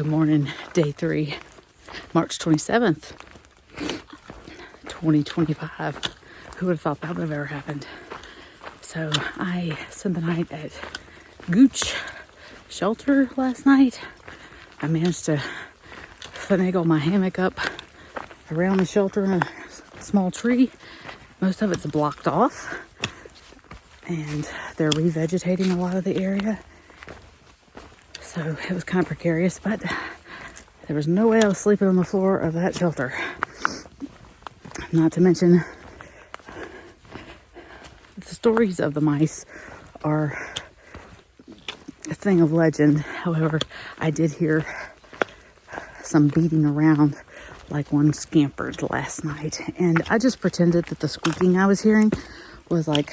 Good morning, day 3, March 27th, 2025. Who would have thought that would have ever happened? So I spent the night at Gooch shelter last night. I managed to finagle my hammock up around the shelter in a small tree. Most of it's blocked off, and they're revegetating a lot of the area. So it was kind of precarious, but there was no way I was sleeping on the floor of that shelter. Not to mention, the stories of the mice are a thing of legend. However, I did hear some beating around like one scampered last night. And I just pretended that the squeaking I was hearing was like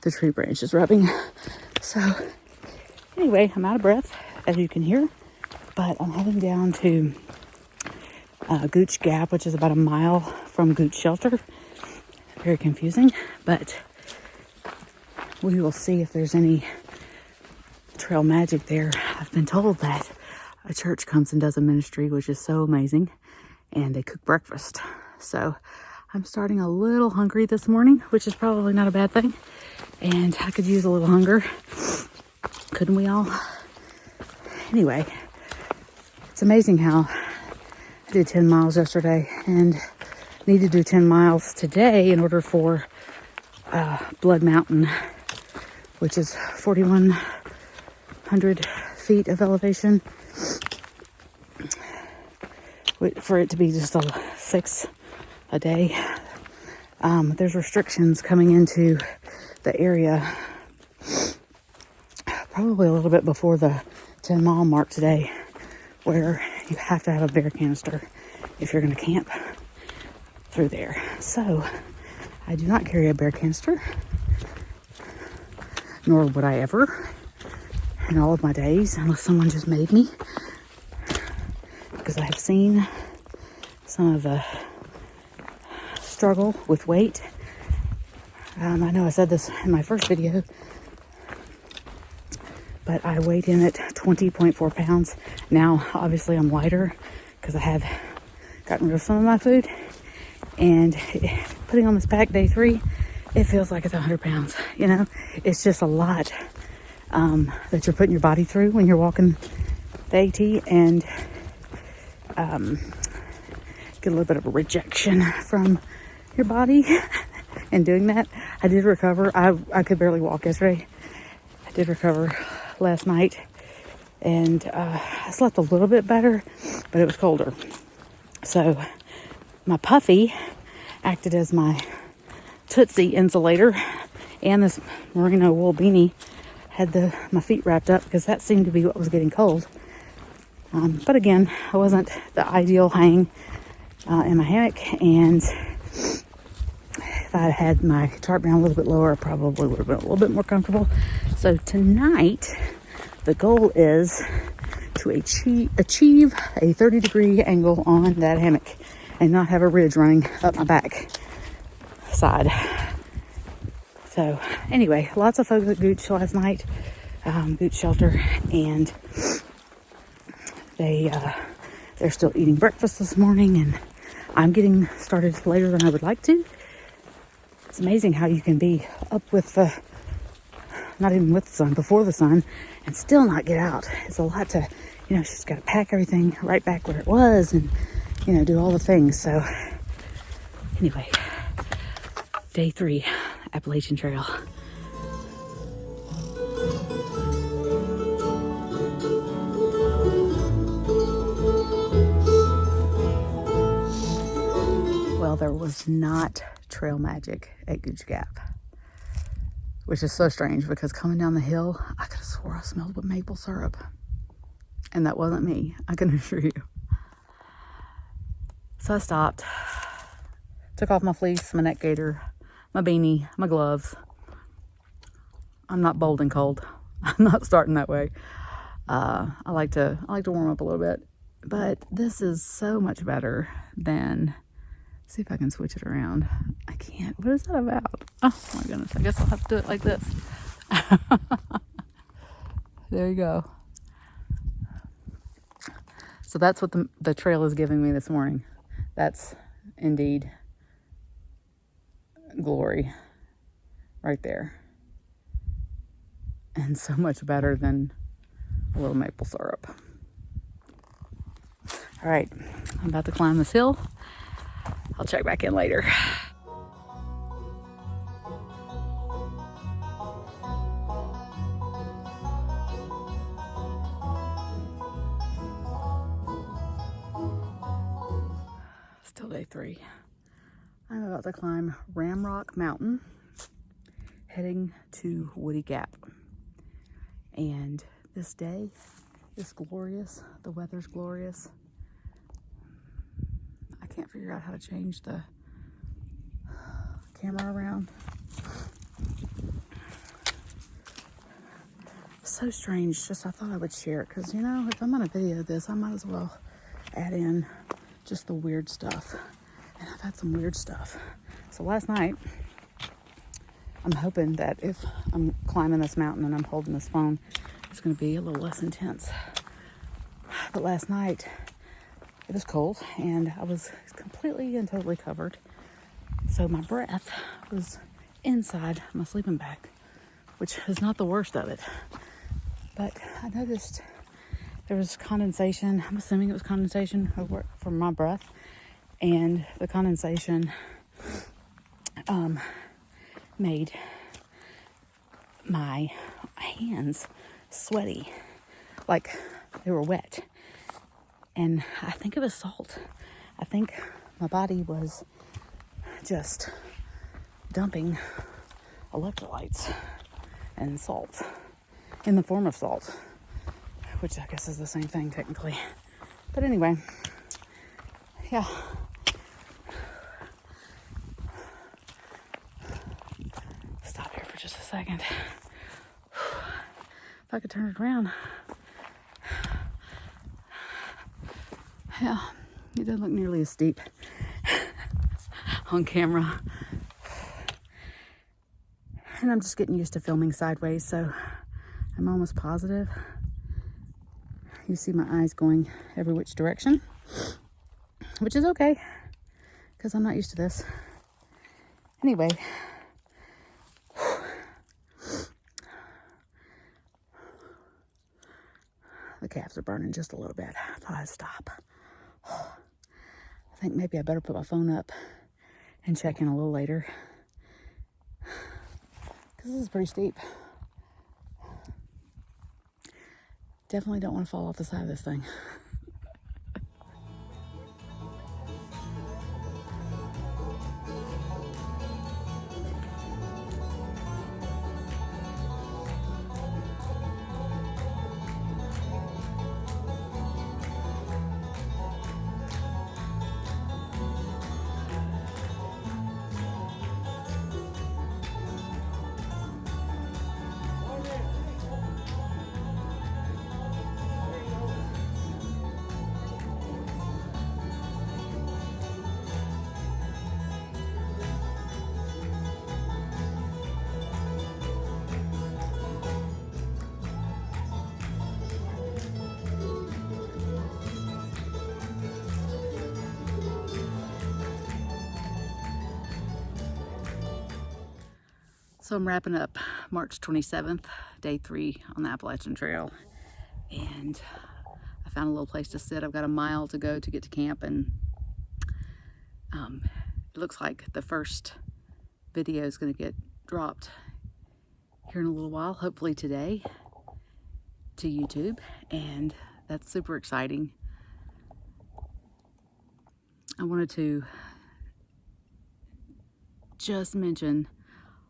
the tree branches rubbing. So anyway, I'm out of breath, as you can hear. But I'm heading down to Gooch Gap, which is about a mile from Gooch Shelter. Very confusing, but we will see if there's any trail magic there. I've been told that a church comes and does a ministry, which is so amazing, and they cook breakfast. So I'm starting a little hungry this morning, which is probably not a bad thing, and I could use a little hunger. Couldn't we all? Anyway, it's amazing how I did 10 miles yesterday and need to do 10 miles today in order for Blood Mountain, which is 4,100 feet of elevation, for it to be just a 6 a day. There's restrictions coming into the area probably a little bit before the 10 mile mark today, where you have to have a bear canister if you're going to camp through there. So I do not carry a bear canister, nor would I ever in all of my days, unless someone just made me, because I have seen some of the struggle with weight. I know I said this in my first video, but I weighed in at 20.4 pounds. Now, obviously, I'm lighter because I have gotten rid of some of my food. And putting on this pack day 3, it feels like it's 100 pounds. You know, it's just a lot that you're putting your body through when you're walking the AT, and get a little bit of a rejection from your body and doing that. I did recover. I could barely walk yesterday. I did recover last night, and I slept a little bit better, but it was colder. So my puffy acted as my Tootsie insulator, and this merino wool beanie had my feet wrapped up because that seemed to be what was getting cold. But again, I wasn't the ideal hang in my hammock, and if I had my tarp down a little bit lower, I probably would have been a little bit more comfortable. So tonight, the goal is to achieve a 30-degree angle on that hammock and not have a ridge running up my back side. So anyway, lots of folks at Gooch last night, Gooch shelter, and they're still eating breakfast this morning, and I'm getting started later than I would like to. It's amazing how you can be up with not even with the sun, before the sun, and still not get out. It's a lot to, she's got to pack everything right back where it was, and do all the things. So anyway, day 3, Appalachian Trail. Well, there was not trail magic at Gooch Gap, which is so strange because coming down the hill, I could have swore I smelled maple syrup, and that wasn't me, I can assure you. So I stopped, took off my fleece, my neck gaiter, my beanie, my gloves. I'm not bold and cold. I'm not starting that way. I like to warm up a little bit, but this is so much better than. See if I can switch it around. I can't. What is that about? Oh my goodness. I guess I'll have to do it like this. There you go. So that's what the trail is giving me this morning. That's indeed glory right there. And so much better than a little maple syrup. All right, I'm about to climb this hill. I'll check back in later. Still day 3. I'm about to climb Ramrock Mountain, heading to Woody Gap. And this day is glorious. The weather's glorious. I can't figure out how to change the camera around. So strange. Just I thought I would share it because, you know, if I'm gonna video this, I might as well add in just the weird stuff. And I've had some weird stuff. So last night, I'm hoping that if I'm climbing this mountain and I'm holding this phone, it's going to be a little less intense. But last night, it was cold and I was completely and totally covered. So my breath was inside my sleeping bag, which is not the worst of it. But I noticed there was condensation. I'm assuming it was condensation from my breath. And the condensation made my hands sweaty, like they were wet. And I think it was salt. I think my body was just dumping electrolytes and salt in the form of salt, which I guess is the same thing technically. But anyway, yeah. Stop here for just a second. If I could turn it around. Yeah, it doesn't look nearly as steep on camera. And I'm just getting used to filming sideways, so I'm almost positive. You see my eyes going every which direction, which is okay, because I'm not used to this. Anyway, the calves are burning just a little bit. I thought I'd stop. I think maybe I better put my phone up and check in a little later, because this is pretty steep. Definitely don't want to fall off the side of this thing. So I'm wrapping up March 27th, day 3 on the Appalachian Trail. And I found a little place to sit. I've got a mile to go to get to camp, and it looks like the first video is going to get dropped here in a little while, hopefully today, to YouTube. And that's super exciting. I wanted to just mention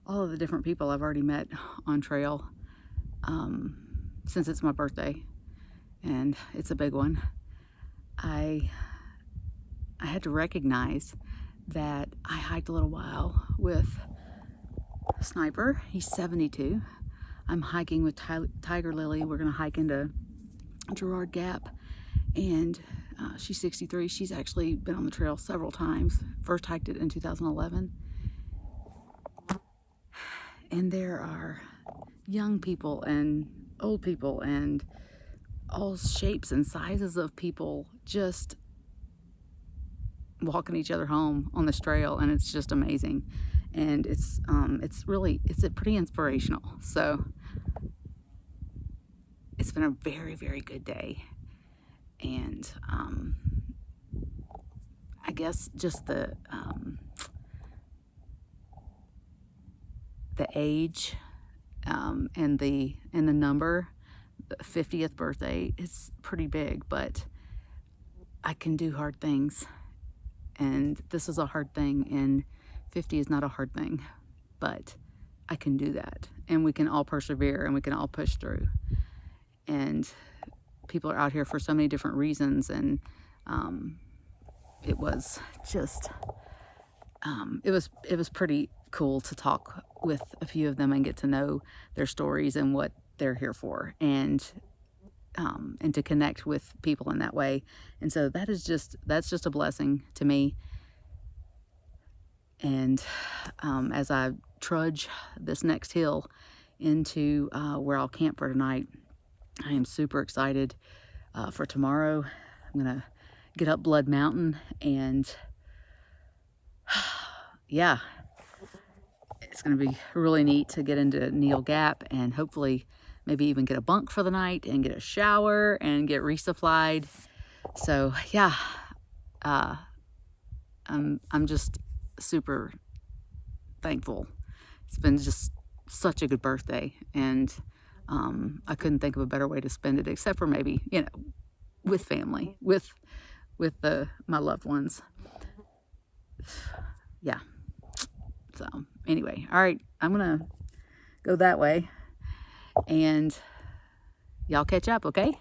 all of the different people I've already met on trail since it's my birthday, and it's a big one. I had to recognize that I hiked a little while with Sniper. He's 72. I'm hiking with Tiger Lily. We're gonna hike into Jarrard Gap, and she's 63. She's actually been on the trail several times. First hiked it in 2011. And there are young people and old people and all shapes and sizes of people just walking each other home on this trail, and it's just amazing. And it's pretty inspirational. So it's been a very, very good day. And I guess just the age and the number, the 50th birthday is pretty big, but I can do hard things, and this is a hard thing, and 50 is not a hard thing, but I can do that, and we can all persevere, and we can all push through. And people are out here for so many different reasons, and it was just it was pretty cool to talk with a few of them and get to know their stories and what they're here for, and to connect with people in that way. And so that's just a blessing to me. And as I trudge this next hill into where I'll camp for tonight, I am super excited for tomorrow. I'm gonna get up Blood Mountain, and yeah, it's gonna be really neat to get into Neal Gap and hopefully maybe even get a bunk for the night and get a shower and get resupplied. So yeah, I'm just super thankful. It's been just such a good birthday, and I couldn't think of a better way to spend it, except for maybe, with family, with my loved ones. Yeah. So anyway, all right, I'm gonna go that way, and y'all catch up, okay?